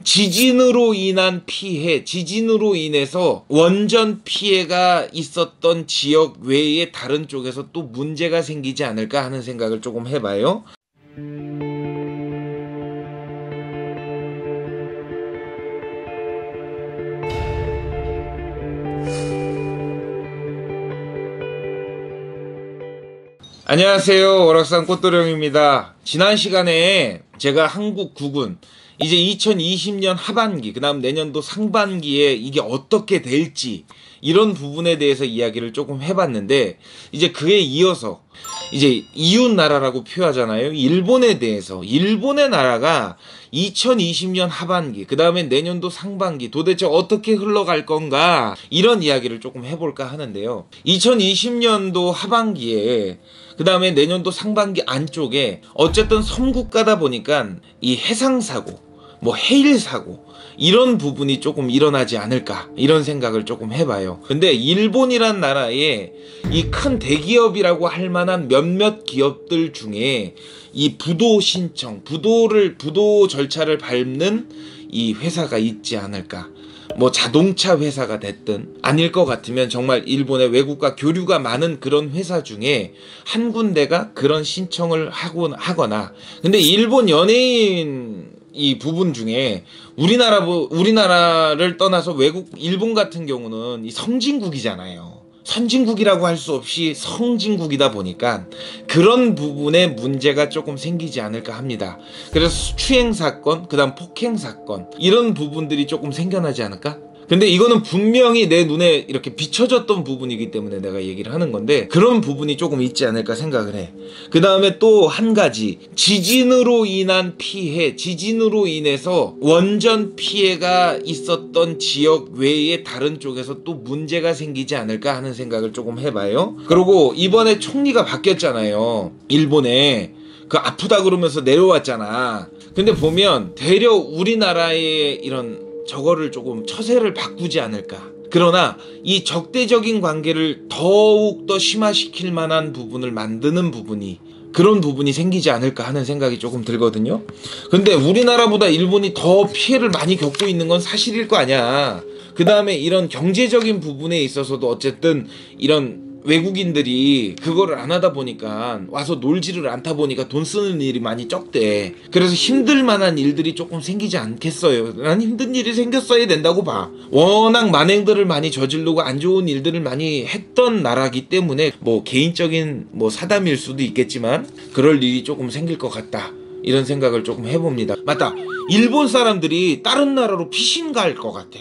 지진으로 인한 피해, 지진으로 인해서 원전 피해가 있었던 지역 외에 다른 쪽에서 또 문제가 생기지 않을까 하는 생각을 조금 해봐요. 안녕하세요, 월악산 꽃도령입니다. 지난 시간에 제가 한국 국운 이제 2020년 하반기, 그 다음 내년도 상반기에 이게 어떻게 될지 이런 부분에 대해서 이야기를 조금 해봤는데, 이제 그에 이어서 이제 이웃 나라라고 표하잖아요. 일본에 대해서, 일본의 나라가 2020년 하반기, 그 다음에 내년도 상반기 도대체 어떻게 흘러갈 건가, 이런 이야기를 조금 해볼까 하는데요. 2020년도 하반기에, 그 다음에 내년도 상반기 안쪽에 어쨌든 섬국가다 보니까 이 해상사고, 뭐 해일사고 이런 부분이 조금 일어나지 않을까, 이런 생각을 조금 해봐요. 근데 일본이란 나라에 이 큰 대기업이라고 할 만한 몇몇 기업들 중에 이 부도 신청, 부도 절차를 밟는 이 회사가 있지 않을까. 뭐 자동차 회사가 됐든, 아닐 것 같으면 정말 일본의 외국과 교류가 많은 그런 회사 중에 한 군데가 그런 신청을 하거나. 근데 일본 연예인 이 부분 중에 우리나라를 떠나서 일본 같은 경우는 이 선진국이잖아요. 선진국이라고 할 수 없이 성진국이다 보니까 그런 부분에 문제가 조금 생기지 않을까 합니다. 그래서 추행사건, 그 다음 폭행사건, 이런 부분들이 조금 생겨나지 않을까? 근데 이거는 분명히 내 눈에 이렇게 비춰졌던 부분이기 때문에 내가 얘기를 하는 건데, 그런 부분이 조금 있지 않을까 생각을 해. 그 다음에 또 한 가지, 지진으로 인한 피해, 지진으로 인해서 원전 피해가 있었던 지역 외에 다른 쪽에서 또 문제가 생기지 않을까 하는 생각을 조금 해봐요. 그리고 이번에 총리가 바뀌었잖아요. 일본에 그 아프다 그러면서 내려왔잖아. 근데 보면 되려 우리나라의 이런 저거를 조금 처세를 바꾸지 않을까. 그러나 이 적대적인 관계를 더욱 더 심화시킬 만한 부분을 만드는 부분이, 그런 부분이 생기지 않을까 하는 생각이 조금 들거든요. 근데 우리나라보다 일본이 더 피해를 많이 겪고 있는 건 사실일 거 아니야. 그 다음에 이런 경제적인 부분에 있어서도 어쨌든 이런 외국인들이 그거를 안 하다 보니까, 와서 놀지를 않다 보니까 돈 쓰는 일이 많이 적대. 그래서 힘들 만한 일들이 조금 생기지 않겠어요. 난 힘든 일이 생겼어야 된다고 봐. 워낙 만행들을 많이 저지르고 안 좋은 일들을 많이 했던 나라기 때문에, 뭐 개인적인 뭐 사담일 수도 있겠지만 그럴 일이 조금 생길 것 같다, 이런 생각을 조금 해봅니다. 맞다, 일본 사람들이 다른 나라로 피신 갈 것 같아.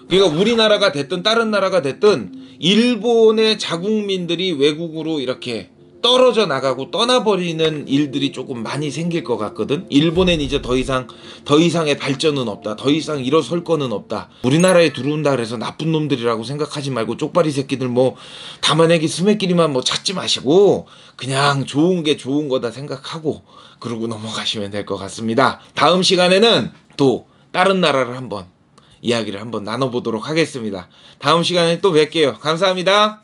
그러니까 우리나라가 됐든 다른 나라가 됐든 일본의 자국민들이 외국으로 이렇게 떨어져 나가고 떠나버리는 일들이 조금 많이 생길 것 같거든. 일본엔 이제 더 이상의 발전은 없다, 더 이상 일어설 거는 없다, 우리나라에 들어온다 그래서 나쁜 놈들이라고 생각하지 말고 쪽발이 새끼들 뭐 담아내기 스매끼리만 뭐 찾지 마시고 그냥 좋은 게 좋은 거다 생각하고 그러고 넘어가시면 될 것 같습니다. 다음 시간에는 또 다른 나라를 이야기를 한번 나눠보도록 하겠습니다. 다음 시간에 또 뵐게요. 감사합니다.